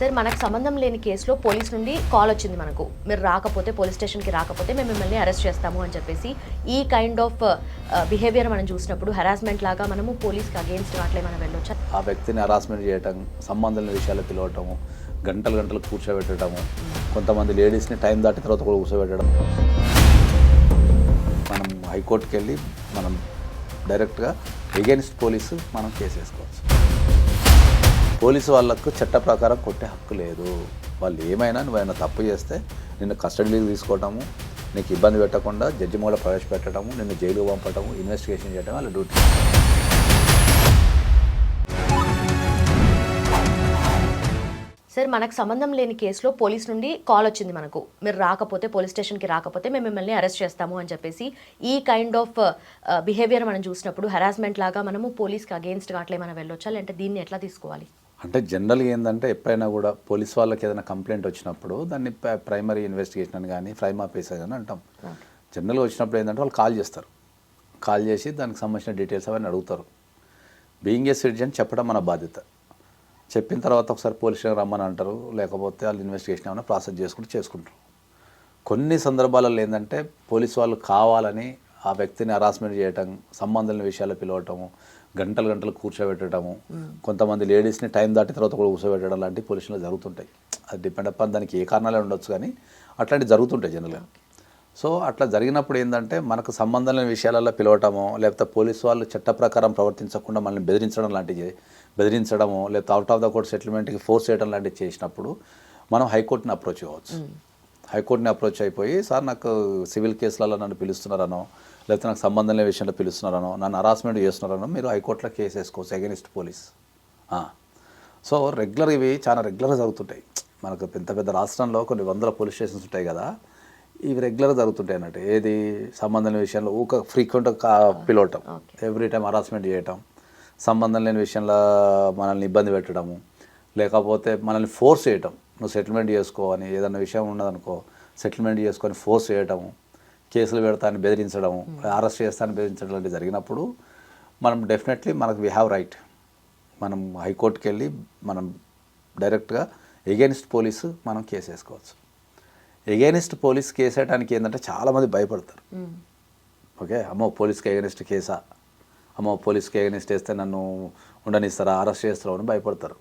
Sir మనకు సంబంధం లేని కేసులో పోలీస్ నుండి కాల్ వచ్చింది మనకు, మీరు రాకపోతే పోలీస్ స్టేషన్కి రాకపోతే మేము మిమ్మల్ని అరెస్ట్ చేస్తాము అని చెప్పేసి. ఈ కైండ్ ఆఫ్ బిహేవియర్ మనం చూసినప్పుడు హెరాస్మెంట్ లాగా మనము పోలీస్కి అగేన్స్ట్ అట్లే మనం వెళ్ళొచ్చా? ఆ వ్యక్తిని హెరాస్మెంట్ చేయటం, సంబంధం లేని విషయాలు పిలవటము, గంటలు కూర్చోబెట్టడము, కొంతమంది లేడీస్ని టైం దాటిన తర్వాత కూడా కూర్చోబెట్టడం. మనం హైకోర్టుకి వెళ్ళి మనం డైరెక్ట్గా ఎగెన్స్ట్ పోలీసు మనం కేసు వేసుకోవచ్చు. పోలీసు వాళ్ళకు చట్ట ప్రకారం కొట్టే హక్కు లేదు. వాళ్ళు ఏమైనా నువ్వైనా తప్పు చేస్తే నిన్ను కస్టడీకి తీసుకోవటము, నీకు ఇబ్బంది పెట్టకుండా జడ్జి కూడా ప్రవేశపెట్టడము, నిన్ను జైలుకు పంపటము, ఇన్వెస్టిగేషన్ చేయడం వాళ్ళ డ్యూటీ. సార్ మనకు సంబంధం లేని కేసులో పోలీస్ నుండి కాల్ వచ్చింది మనకు, మీరు రాకపోతే పోలీస్ స్టేషన్కి రాకపోతే మేము మిమ్మల్ని అరెస్ట్ చేస్తాము అని చెప్పేసి. ఈ కైండ్ ఆఫ్ బిహేవియర్ మనం చూసినప్పుడు హెరాస్మెంట్ లాగా మనము పోలీస్కి అగేన్స్ట్గా అట్లే మనం వెళ్ళొచ్చా, లేదంటే దీన్ని ఎట్లా తీసుకోవాలి? అంటే జనరల్గా ఏంటంటే ఎప్పుడైనా కూడా పోలీస్ వాళ్ళకి ఏదైనా కంప్లైంట్ వచ్చినప్పుడు దాన్ని ప్రైమరీ ఇన్వెస్టిగేషన్ అని కానీ ప్రైమ్ ఆఫీసర్ అని అంటాం. జనరల్గా వచ్చినప్పుడు ఏంటంటే వాళ్ళు కాల్ చేస్తారు, కాల్ చేసి దానికి సంబంధించిన డీటెయిల్స్ అవన్నీ అడుగుతారు. బీయింగ్ ఏ సిటిజన్ చెప్పడం మన బాధ్యత. చెప్పిన తర్వాత ఒకసారి పోలీస్ స్టేషన్ రమ్మని అంటారు, లేకపోతే వాళ్ళు ఇన్వెస్టిగేషన్ ఏమైనా ప్రాసెస్ చేసుకుంటారు. కొన్ని సందర్భాలలో ఏంటంటే పోలీసు వాళ్ళు కావాలని ఆ వ్యక్తిని హరాస్మెంట్ చేయటం, సంబంధం లేని విషయాలు పిలవటము, గంటలు కూర్చోబెట్టడము, కొంతమంది లేడీస్ని టైం దాటిన తర్వాత కూడా కూర్చోబెట్టడం లాంటి పోలీసులో జరుగుతుంటాయి. అది డిపెండ్ అప్ దానికి ఏ కారణాలే ఉండొచ్చు, కానీ అట్లాంటివి జరుగుతుంటాయి జనరల్గా. సో అట్లా జరిగినప్పుడు ఏంటంటే మనకు సంబంధం లేని విషయాలలో పిలవటమో, లేకపోతే పోలీసు వాళ్ళు చట్ట ప్రకారం ప్రవర్తించకుండా మనల్ని బెదిరించడము, లేకపోతే అవుట్ ఆఫ్ ద కోర్ట్ సెటిల్మెంట్కి ఫోర్స్ చేయడం లాంటివి చేసినప్పుడు మనం హైకోర్టుని అప్రోచ్ అవ్వచ్చు. హైకోర్టుని అప్రోచ్ అయిపోయి, సార్ నాకు సివిల్ కేసులలో నన్ను పిలుస్తున్నారనో, లేకపోతే నాకు సంబంధం లేని విషయంలో పిలుస్తున్నారనో, నన్ను హరాస్మెంట్ చేస్తున్నారనో మీరు హైకోర్టులో కేసు వేసుకోవచ్చు అగెనిస్ట్ పోలీస్. సో ఇవి చాలా రెగ్యులర్గా జరుగుతుంటాయి. మనకు పెద్ద పెద్ద రాష్ట్రంలో కొన్ని వందల పోలీస్ స్టేషన్స్ ఉంటాయి కదా, ఇవి రెగ్యులర్గా జరుగుతుంటాయి అన్నట్టు. ఏది సంబంధం లేని విషయంలో ఫ్రీక్వెంట్గా పిలవటం, ఎవ్రీ టైం హరాస్మెంట్ చేయటం, సంబంధం లేని విషయంలో మనల్ని ఇబ్బంది పెట్టడము, లేకపోతే మనల్ని ఫోర్స్ చేయటం, నువ్వు సెటిల్మెంట్ చేసుకో అని. ఏదైనా విషయం ఉన్నదనుకో సెటిల్మెంట్ చేసుకొని ఫోర్స్ చేయటము, కేసులు పెడతాను బెదిరించడము, అరెస్ట్ చేస్తాను బెదిరించడం లాంటివి జరిగినప్పుడు మనం డెఫినెట్లీ వీ హ్యావ్ రైట్. మనం హైకోర్టుకి వెళ్ళి మనం డైరెక్ట్గా ఎగెనిస్ట్ పోలీసు మనం కేసు వేసుకోవచ్చు. ఎగెనిస్ట్ పోలీస్ కేసు వేయడానికి ఏంటంటే చాలామంది భయపడతారు. ఓకే, అమ్మో పోలీస్కి ఎగెనిస్ట్ కేసా, అమ్మో పోలీస్కి ఎగెనిస్ట్ వేస్తే నన్ను ఉండనిస్తారా, అరెస్ట్ చేస్తారా అని భయపడతారు.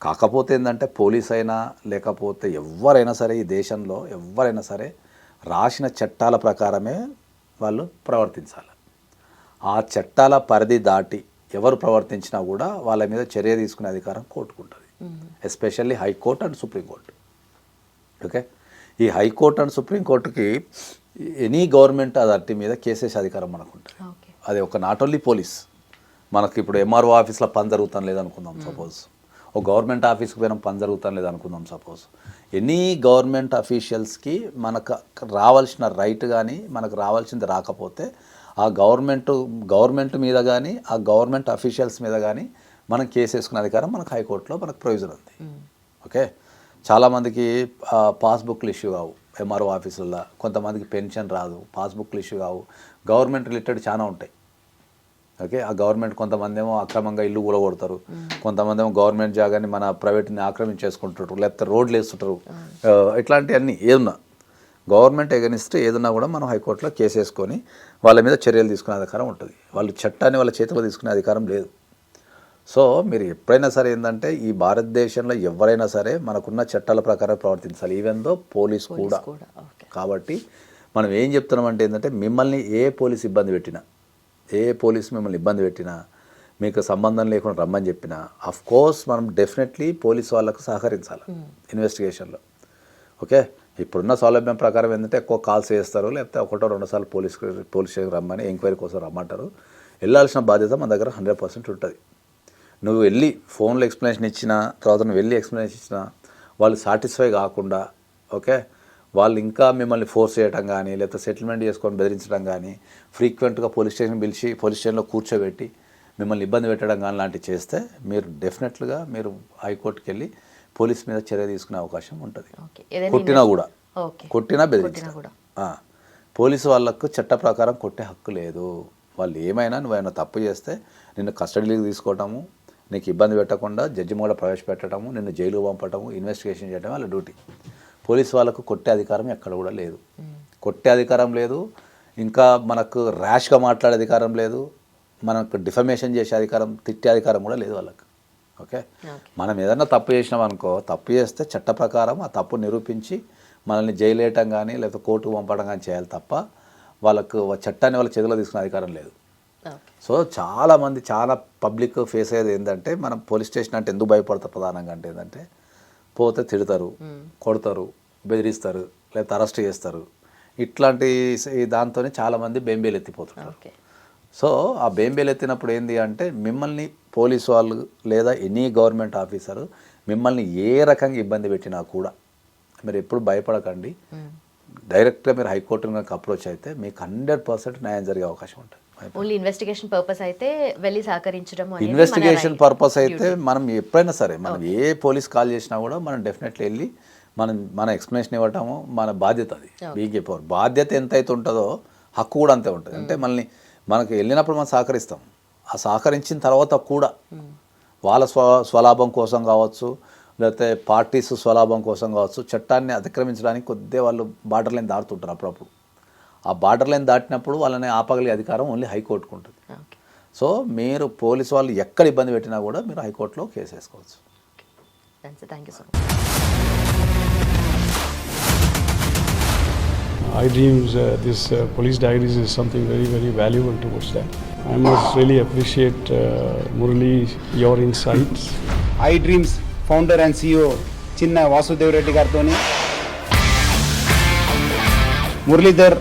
కాకపోతే ఏంటంటే పోలీస్ అయినా లేకపోతే ఎవరైనా సరే, ఈ దేశంలో ఎవరైనా సరే రాసిన చట్టాల ప్రకారమే వాళ్ళు ప్రవర్తించాలి. ఆ చట్టాల పరిధి దాటి ఎవరు ప్రవర్తించినా కూడా వాళ్ళ మీద చర్య తీసుకునే అధికారం కోర్టుకు ఉంటుంది. Especially high court and supreme court. Okay, ఈ హైకోర్టు అండ్ సుప్రీంకోర్టుకి ఎనీ గవర్నమెంట్ అథారిటీ మీద కేసేసే అధికారం మనకు ఉంటుంది. అది ఒక నాట్ ఓన్లీ పోలీస్. మనకి ఇప్పుడు ఎంఆర్ఓ ఆఫీస్లో పని జరుగుతాను లేదనుకుందాం సపోజ్, ఒక గవర్నమెంట్ ఆఫీస్కి పోయినా పని జరుగుతాను లేదనుకుందాం సపోజ్. ఎనీ గవర్నమెంట్ అఫీషియల్స్కి మనకు రావాల్సిన రైట్ కానీ మనకు రావాల్సింది రాకపోతే ఆ గవర్నమెంట్ మీద కానీ ఆ గవర్నమెంట్ అఫీషియల్స్ మీద కానీ మనం కేసు వేసుకునే అధికారం మనకు హైకోర్టులో మనకు ప్రొవిజన్ ఉంది. ఓకే, చాలామందికి పాస్బుక్లు ఇష్యూ కావు ఎంఆర్ఓ ఆఫీసుల్లో, కొంతమందికి పెన్షన్ రాదు, పాస్బుక్లు ఇష్యూ కావు, గవర్నమెంట్ రిలేటెడ్ చాలా ఉంటాయి. ఓకే, ఆ గవర్నమెంట్ కొంతమంది ఏమో అక్రమంగా ఇల్లు కూలగొడతారు, కొంతమంది ఏమో గవర్నమెంట్ జాగాని మన ప్రైవేట్ని ఆక్రమించేసుకుంటారు, లేకపోతే రోడ్లు వేస్తుంటారు. ఇట్లాంటివన్నీ ఏదన్నా గవర్నమెంట్ ఎగనిస్ట్ ఏదన్నా కూడా మనం హైకోర్టులో కేసు వేసుకొని వాళ్ళ మీద చర్యలు తీసుకునే అధికారం ఉంటుంది. వాళ్ళు చట్టాన్ని వాళ్ళ చేతిలో తీసుకునే అధికారం లేదు. సో మీరు ఎప్పుడైనా సరే ఏంటంటే ఈ భారతదేశంలో ఎవరైనా సరే మనకున్న చట్టాల ప్రకారం ప్రవర్తించాలి, ఈవెన్ దో పోలీస్ కూడా. కాబట్టి మనం ఏం చెప్తున్నామంటే ఏంటంటే మిమ్మల్ని ఏ పోలీస్ ఇబ్బంది పెట్టినా, ఏ పోలీసు మిమ్మల్ని ఇబ్బంది పెట్టినా, మీకు సంబంధం లేకుండా రమ్మని చెప్పినా అఫ్ కోర్స్ మనం డెఫినెట్లీ పోలీసు వాళ్ళకు సహకరించాలి ఇన్వెస్టిగేషన్లో. ఓకే, ఇప్పుడున్న సౌలభ్యం ప్రకారం ఏంటంటే ఎక్కువ కాల్స్ చేస్తారు, లేకపోతే 1-2 సార్లు పోలీస్ స్టేషన్ రమ్మని ఎంక్వైరీ కోసం రమ్మంటారు. వెళ్ళాల్సిన బాధ్యత మన దగ్గర 100% ఉంటుంది. నువ్వు వెళ్ళి ఫోన్లో ఎక్స్ప్లెనేషన్ ఇచ్చినా, తర్వాత నువ్వు వెళ్ళి ఎక్స్ప్లెనేషన్ ఇచ్చినా వాళ్ళు సాటిస్ఫై కాకుండా, ఓకే, వాళ్ళు ఇంకా మిమ్మల్ని ఫోర్స్ చేయడం కానీ, లేకపోతే సెటిల్మెంట్ చేసుకొని బెదిరించడం కానీ, ఫ్రీక్వెంట్గా పోలీస్ స్టేషన్ పిలిచి పోలీస్ స్టేషన్లో కూర్చోబెట్టి మిమ్మల్ని ఇబ్బంది పెట్టడం కానీ లాంటివి చేస్తే మీరు డెఫినెట్గా మీరు హైకోర్టుకి వెళ్ళి పోలీస్ మీద చర్య తీసుకునే అవకాశం ఉంటుంది. కొట్టినా బెదిరించినా పోలీసు వాళ్ళకు చట్ట ప్రకారం కొట్టే హక్కు లేదు. వాళ్ళు ఏమైనా నువ్వైనా తప్పు చేస్తే నిన్ను కస్టడీలోకి తీసుకోవటము, నీకు ఇబ్బంది పెట్టకుండా జడ్జి కూడా ప్రవేశపెట్టడము, నిన్ను జైలు పంపటము, ఇన్వెస్టిగేషన్ చేయడం వాళ్ళ డ్యూటీ. పోలీసు వాళ్ళకు కొట్టే అధికారం ఎక్కడ కూడా లేదు. కొట్టే అధికారం లేదు, ఇంకా మనకు ర్యాష్గా మాట్లాడే అధికారం లేదు, మనకు డిఫమేషన్ చేసే అధికారం, తిట్టే అధికారం కూడా లేదు వాళ్ళకు. ఓకే, మనం ఏదన్నా తప్పు చేసినాం అనుకో, తప్పు చేస్తే చట్ట ప్రకారం ఆ తప్పు నిరూపించి మనల్ని జైలు వేయటం కానీ లేకపోతే కోర్టుకు పంపడం కానీ చేయాలి తప్ప వాళ్ళకు చట్టాన్ని వాళ్ళ చేతిలో తీసుకునే అధికారం లేదు. సో చాలామంది చాలా పబ్లిక్ ఫేస్ అయ్యేది ఏంటంటే, మనం పోలీస్ స్టేషన్ అంటే ఎందుకు భయపడతారు ప్రధానంగా అంటే ఏంటంటే, పోతే తిడతారు, కొడతారు, బెదిరిస్తారు, లేకపోతే అరెస్ట్ చేస్తారు. ఇట్లాంటి దాంతోనే చాలామంది బెంబేలు ఎత్తిపోతుంటారు. సో ఆ బెంబేలు ఎత్తినప్పుడు ఏంది అంటే, మిమ్మల్ని పోలీసు వాళ్ళు లేదా ఎనీ గవర్నమెంట్ ఆఫీసరు మిమ్మల్ని ఏ రకంగా ఇబ్బంది పెట్టినా కూడా మీరు ఎప్పుడు భయపడకండి. డైరెక్ట్గా మీరు హైకోర్టుని అప్రోచ్ అయితే మీకు 100% న్యాయం జరిగే అవకాశం ఉంటుంది. ఓన్లీ ఇన్వెస్టిగేషన్ పర్పస్ అయితే వెళ్ళి సహకరించడం, ఇన్వెస్టిగేషన్ పర్పస్ అయితే మనం ఎప్పుడైనా సరే మనం ఏ పోలీస్ కాల్ చేసినా కూడా మనం డెఫినెట్లీ వెళ్ళి మన ఎక్స్ప్లెనేషన్ ఇవ్వటము మన బాధ్యత. అది బీకే పవర్ బాధ్యత ఎంత అయితే ఉంటుందో హక్కు కూడా అంతే ఉంటుంది. అంటే మనకి వెళ్ళినప్పుడు మనం సహకరిస్తాం, ఆ సహకరించిన తర్వాత కూడా వాళ్ళ స్వలాభం కోసం కావచ్చు, లేకపోతే పార్టీస్ స్వలాభం కోసం కావచ్చు, చట్టాన్ని అతిక్రమించడానికి కొద్దిగా వాళ్ళు బార్డర్ లైన్ దాటుతుంటారు. అప్పుడప్పుడు ఆ బార్డర్ లైన్ దాటినప్పుడు వాళ్ళని ఆపగలిగే అధికారం ఓన్లీ హైకోర్టుకు ఉంటుంది. సో మీరు పోలీసు వాళ్ళు ఎక్కడ ఇబ్బంది పెట్టినా కూడా మీరు హైకోర్టులో కేసు వేసుకోవచ్చు. Thank you so much. iDreams, this police diaries is something very, very valuable towards that. I must really appreciate Murali, your insights. iDreams founder and CEO చిన్న వాసుదేవ్ రెడ్డి గారితో మురళీధర్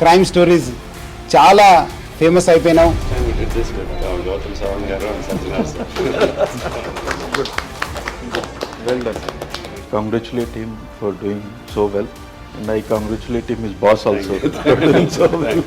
క్రైమ్ స్టోరీస్ చాలా famous అయిపోయినావు. Well done. Congratulate him for doing so well, and I congratulate him, his boss also, for doing so well.